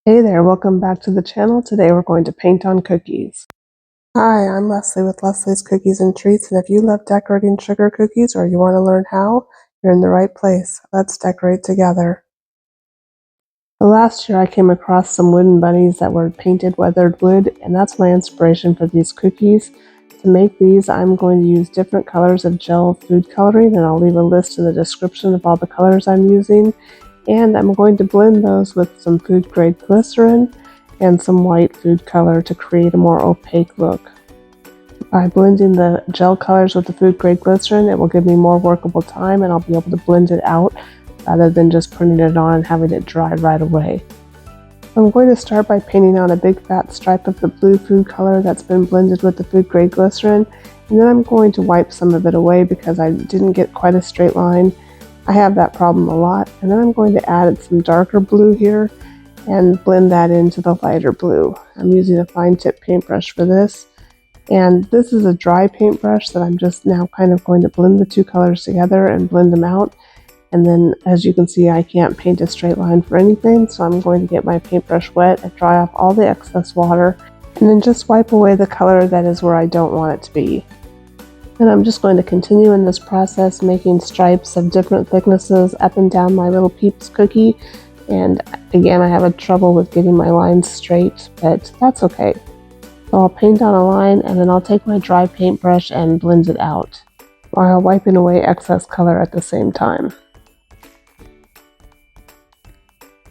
Hey there, welcome back to the channel. Today we're going to paint on cookies. Hi, I'm Leslie with Leslie's Cookies and Treats, and if you love decorating sugar cookies or you want to learn how, you're in the right place. Let's decorate together. Last year I came across some wooden bunnies that were painted weathered wood, and that's my inspiration for these cookies. To make these, I'm going to use different colors of gel food coloring, and I'll leave a list in the description of all the colors I'm using. And I'm going to blend those with some food grade glycerin and some white food color to create a more opaque look. By blending the gel colors with the food grade glycerin, it will give me more workable time and I'll be able to blend it out rather than just putting it on and having it dry right away. I'm going to start by painting on a big fat stripe of the blue food color that's been blended with the food grade glycerin, and then I'm going to wipe some of it away because I didn't get quite a straight line. I have that problem a lot, and then I'm going to add some darker blue here and blend that into the lighter blue. I'm using a fine tip paintbrush for this, and this is a dry paintbrush that I'm just now kind of going to blend the two colors together and blend them out. And then, as you can see, I can't paint a straight line for anything, so I'm going to get my paintbrush wet and dry off all the excess water, and then just wipe away the color that is where I don't want it to be. And I'm just going to continue in this process, making stripes of different thicknesses up and down my little Peeps cookie. And again, I have a trouble with getting my lines straight, but that's okay. So I'll paint on a line, and then I'll take my dry paintbrush and blend it out, while wiping away excess color at the same time.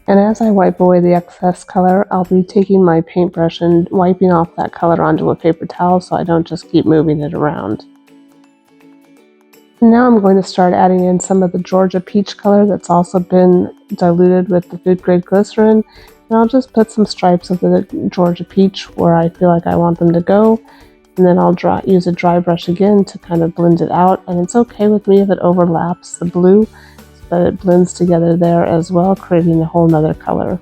And as I wipe away the excess color, I'll be taking my paintbrush and wiping off that color onto a paper towel so I don't just keep moving it around. Now I'm going to start adding in some of the Georgia peach color that's also been diluted with the food grade glycerin, and I'll just put some stripes of the Georgia peach where I feel like I want them to go, and then I'll use a dry brush again to kind of blend it out. And it's okay with me if it overlaps the blue so that it blends together there as well, creating a whole nother color.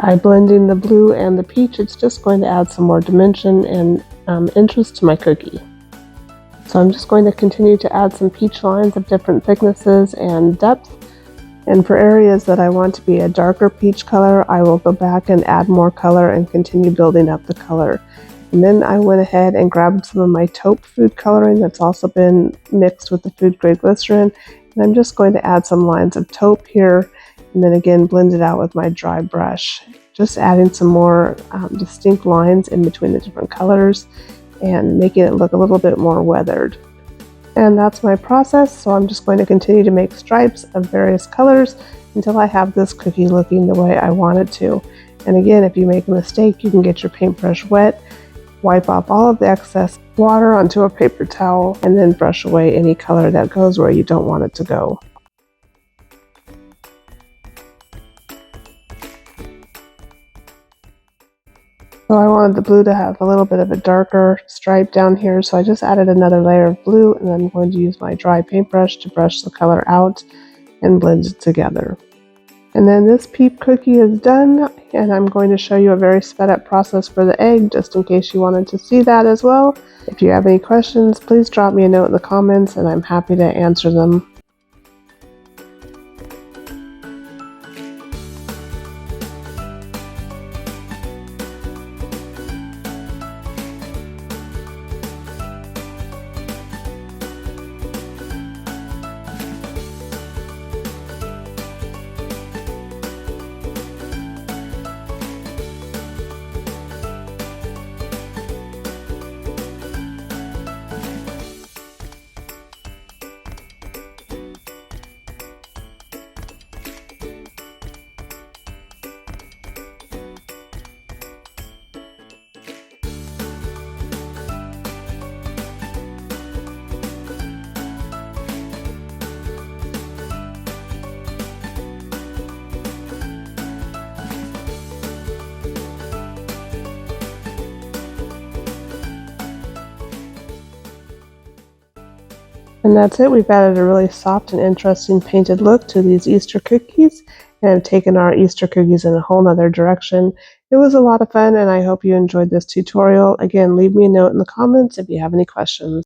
By blending the blue and the peach, it's just going to add some more dimension and interest to my cookie. So I'm just going to continue to add some peach lines of different thicknesses and depth. And for areas that I want to be a darker peach color, I will go back and add more color and continue building up the color. And then I went ahead and grabbed some of my taupe food coloring that's also been mixed with the food grade glycerin. And I'm just going to add some lines of taupe here, and then again blend it out with my dry brush. Just adding some more distinct lines in between the different colors and making it look a little bit more weathered. And that's my process, so I'm just going to continue to make stripes of various colors until I have this cookie looking the way I want it to. And again, if you make a mistake, you can get your paintbrush wet, wipe off all of the excess water onto a paper towel, and then brush away any color that goes where you don't want it to go. So I wanted the blue to have a little bit of a darker stripe down here, so I just added another layer of blue, and I'm going to use my dry paintbrush to brush the color out and blend it together. And then this peep cookie is done, and I'm going to show you a very sped up process for the egg, just in case you wanted to see that as well. If you have any questions, please drop me a note in the comments, and I'm happy to answer them. And that's it. We've added a really soft and interesting painted look to these Easter cookies, and have taken our Easter cookies in a whole nother direction. It was a lot of fun, and I hope you enjoyed this tutorial. Again, leave me a note in the comments if you have any questions.